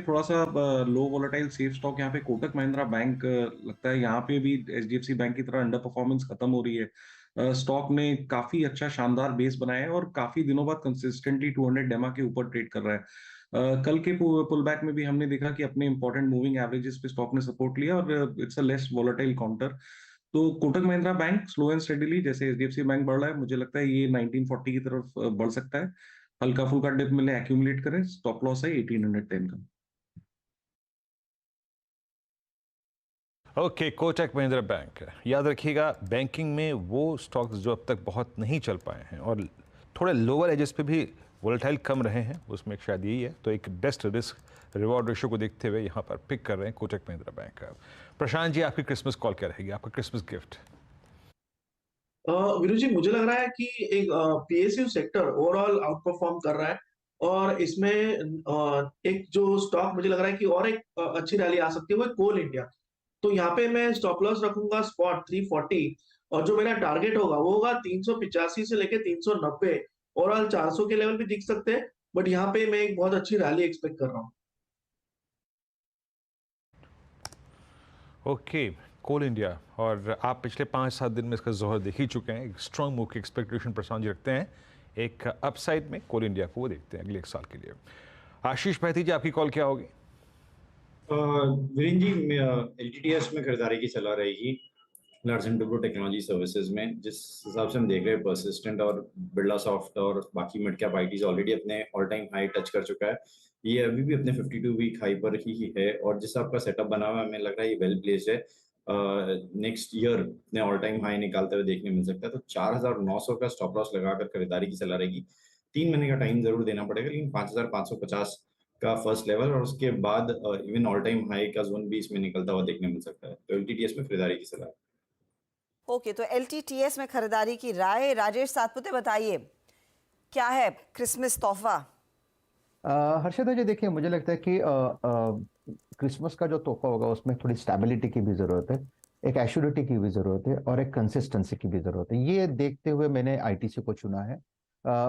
थोड़ा सा लो volatile safe stock यहाँ पे कोटक महिंद्रा बैंक लगता है। यहाँ पे भी एचडीएफसी बैंक की तरह अंडर परफॉर्मेंस खत्म हो रही है। स्टॉक ने काफी अच्छा शानदार बेस बनाया है और काफी दिनों बाद कंसिस्टेंटली 200 डेमा के ऊपर ट्रेड कर रहा है। कल के पुल बैक में भी हमने देखा कि अपने इंपॉर्टेंट मूविंग एवरेजेस पे स्टॉक ने सपोर्ट लिया और it's a less volatile counter. तो Kotak Mahindra bank slow and steadily जैसे एचडीएफसी बैंक बढ़ रहा है, मुझे लगता है ये 1940 की तरफ बढ़ सकता है। हल्का फुल्का डिप मिले एक्यूमुलेट करें, स्टॉप लॉस है 1810 का। Okay, Kotak Mahindra bank. याद रखिएगा, बैंकिंग में वो स्टॉक्स जो अब तक बहुत नहीं चल पाए हैं और थोड़े लोअर एजेस पे भी वोलेटाइल कम रहे हैं, उसमें एक शायद यही है। तो एक बेस्ट रिस्क रिवॉर्ड रेशियो को देखते हुए यहाँ पर पिक कर रहे हैं कोटक महिंद्रा बैंक का। प्रशांत जी, आपकी क्रिसमस कॉल क्या रहेगी, आपका क्रिसमस गिफ्ट? वीरू जी, मुझे लग रहा है कि एक PSU sector overall out perform कर रहा है और इसमें एक जो स्टॉक मुझे लग रहा है कि और एक अच्छी रैली आ सकती है वो है कोल इंडिया। तो यहाँ पे मैं स्टॉप लॉस रखूंगा स्पॉट 340 और जो मेरा टारगेट होगा वो होगा 385 से लेके 390। ओवरऑल 400 के लेवल भी दिख सकते हैं, बट यहाँ पे मैं एक बहुत अच्छी रैली एक्सपेक्ट कर रहा हूँ। ओके, कोल इंडिया। और आप पिछले 5-7 दिन में इसका जोहर देख ही चुके हैं। एक स्ट्रॉन्ग मूव की एक्सपेक्टेशन प्रशांत जी रखते हैं। एक अपसाइड में कोल इंडिया को वो देखते हैं अगले 1 साल के लिए। आशीष महती जी, आपकी कॉल क्या होगी? वीरेंद्र जी, एलटीटीएस में खरीदारी की सलाह रहेगी लार्सन टुब्रो टेक्नोलॉजी सर्विसेज में। जिस हिसाब से हम देख रहे हैं, परसिस्टेंट और बिरला सॉफ्ट और बाकी मिड कैप आईटीज ऑलरेडी अपने ऑल टाइम हाई टच कर चुका है। ये अभी भी अपने 52 वीक हाई पर ही है और जिस आपका सेटअप बना हुआ है, हमें लग रहा है ये वेल प्लेस्ड है। नेक्स्ट ईयर अपने ऑल टाइम हाई निकालते हुए देखने मिल सकता है। तो 4900 का स्टॉप लॉस लगाकर खरीदारी की सलाह रहेगी। 3 महीने का टाइम जरूर देना पड़ेगा, लेकिन 5550 का फर्स्ट लेवल और उसके बाद इवन ऑल टाइम हाई का जोन भी इसमें निकलता हुआ देखने मिल सकता है। तो एलटीटीएस में खरीदारी की सलाह। ओके, तो एलटीटीएस में खरीदारी की राय। राजेश सातपुते, बताइए क्या है क्रिसमस तोहफा? हर्षदा जी, देखिए, मुझे लगता है कि क्रिसमस का जो तोहफा होगा उसमें थोड़ी स्टेबिलिटी की भी जरूरत है, एक एश्योरिटी की भी जरूरत है और एक कंसिस्टेंसी की भी जरूरत है। ये देखते हुए मैंने आईटीसी को चुना है।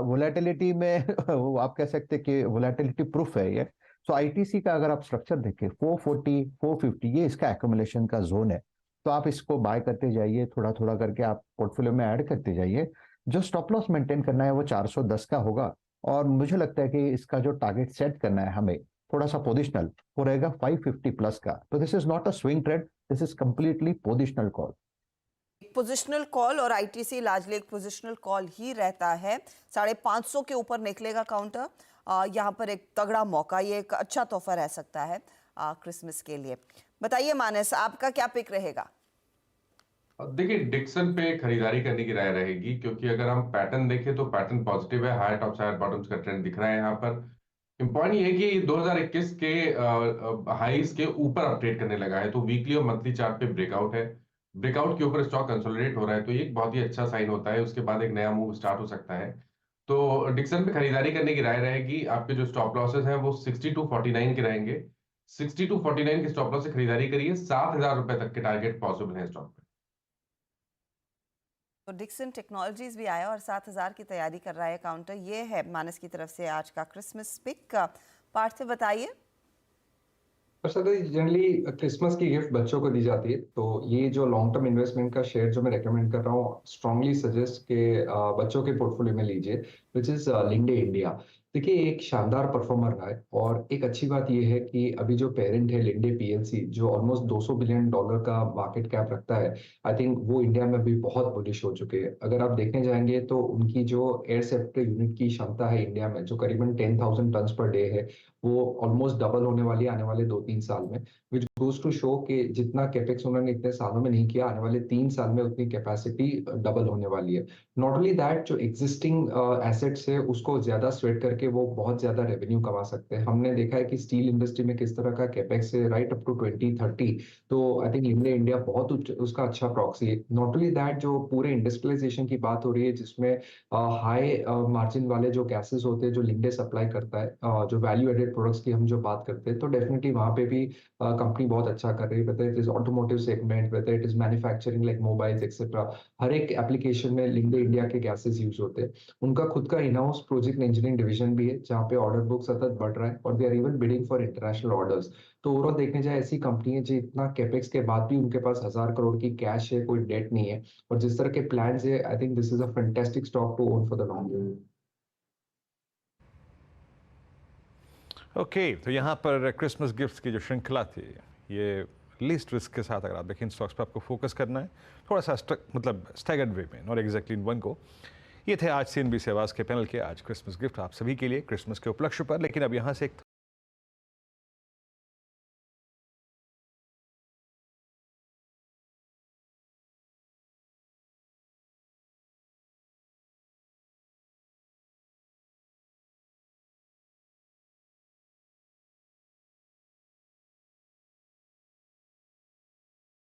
वोलेटिलिटी में वो आप कह सकते हैं कि वोलेटिलिटी प्रूफ है ये। सो आईटीसी का अगर आप स्ट्रक्चर देखें, 440 450 ये इसका एक्यूमुलेशन का जोन है। तो आप इसको बाय करते जाइए, थोड़ा थोड़ा करके आप पोर्टफोलियो में ऐड करते जाइए। जो स्टॉप लॉस मेंटेन करना है वो 410 का होगा और मुझे लगता है कि इसका जो टारगेट सेट करना है हमें थोड़ा सा पोजिशनल वो रहेगा 550 प्लस का। तो this is not a swing trade, this is completely positional call. Positional call और आईटीसी लार्जली एक पोजिशनल कॉल ही रहता है। 550 के ऊपर निकलेगा काउंटर। यहाँ पर एक तगड़ा मौका, ये एक अच्छा तोहफा रह सकता है क्रिसमस के लिए। बताइए मानस, आपका क्या पिक रहेगा? देखिए, डिक्सन पे खरीदारी करने की राय रहेगी, क्योंकि अगर हम पैटर्न देखें तो पैटर्न पॉजिटिव है। हायर टॉप्स हायर बॉटम्स का ट्रेंड दिख रहा है यहाँ पर। पॉइंट ये है कि 2021 के हाईज के ऊपर अपडेट करने लगा है, तो वीकली और मंथली चार्ट पे ब्रेकआउट है। ब्रेकआउट के ऊपर स्टॉक कंसोलिडेट हो रहा है, तो ये एक बहुत ही अच्छा साइन होता है। उसके बाद एक नया मूव स्टार्ट हो सकता है। तो डिक्सन पे खरीदारी करने की राय रहेगी। आपके जो स्टॉप लॉसेस हैं वो 60 to 49 के रहेंगे। 60 to 49 के स्टॉप लॉस से खरीदारी करिए। 7000 रुपए तक के टारगेट पॉसिबल है स्टॉक पे। तो डिक्सन टेक्नोलॉजीज भी आया और 7000 की तैयारी कर रहा है काउंटर। ये है मानस की तरफ से आज का क्रिसमस पिक। पार्थिव, बताइए। जनरली क्रिसमस की गिफ्ट बच्चों को दी जाती है, तो ये जो लॉन्ग टर्म इन्वेस्टमेंट का शेयर जो मैं रेकमेंड कर रहा हूँ, स्ट्रांगली सजेस्ट के बच्चों के पोर्टफोलियो में लीजिए, विच इज लिंडे इंडिया। देखिए, एक शानदार परफॉर्मर रहा है और एक अच्छी बात यह है कि अभी जो पेरेंट है लिंडे पीएलसी, जो ऑलमोस्ट $200 बिलियन का मार्केट कैप रखता है, आई थिंक वो इंडिया में भी बहुत बुलिश हो चुके हैं। अगर आप देखने जाएंगे तो उनकी जो एयर सेफ्टी यूनिट की क्षमता है इंडिया में, जो करीबन 10,000 टन पर डे है, वो ऑलमोस्ट डबल होने वाली है आने वाले 2-3 साल में, विच गोज टू शो कि जितना कैपेक्स उन्होंने इतने सालों में नहीं किया, आने वाले 3 साल में उतनी कैपेसिटी डबल होने वाली है। नॉट ओनली दैट, जो एग्जिस्टिंग एसेट्स है उसको ज्यादा स्वेट करके वो बहुत ज्यादा रेवेन्यू कमा सकते हैं। हमने देखा है कि स्टील इंडस्ट्री में किस तरह का कैपेक्स है राइट अप टू 2030। तो आई थिंक इंडिया बहुत उसका अच्छा प्रॉक्सी है। नॉट ओनली दैट, जो पूरे इंडस्ट्रियलाइजेशन की बात हो रही है जिसमें हाई मार्जिन वाले जो गैसेस होते हैं जो लिंडे सप्लाई करता है, जो वैल्यू एडेड प्रोडक्ट्स की हम जो बात करते हैं तो डेफिनेटली वहाँ पे भी कंपनी बहुत अच्छा कर रही है, whether it is automotive segment, whether it is manufacturing like mobiles etcetera. हर एक एप्लीकेशन में लिंडे इंडिया के गैसेस यूज होते हैं। उनका खुद का in house project engineering division भी है जहाँ पे ऑर्डर बुक सतत बढ़ रहा है और they are even bidding for international orders. तो ओवरऑल देखने जाए ऐसी कंपनी है जो इतना कैपेक्स के बाद भी उनके पास 1000 करोड़ की कैश है, कोई डेट नहीं है, और जिस तरह के प्लान्स है, I think this is a fantastic stock to own for the long run. Okay, तो यहाँ पर क्रिसमस गिफ्ट्स की जो श्रृंखला थी, ये लीस्ट रिस्क के साथ अगर आप देखें इन स्टॉक्स पर आपको फोकस करना है थोड़ा सा मतलब स्टैगर्ड वे में, नॉट एग्जैक्टली इन वन को। ये थे आज CNBC आवाज़ के पैनल के आज क्रिसमस गिफ्ट आप सभी के लिए क्रिसमस के उपलक्ष्य पर। लेकिन अब यहाँ से एक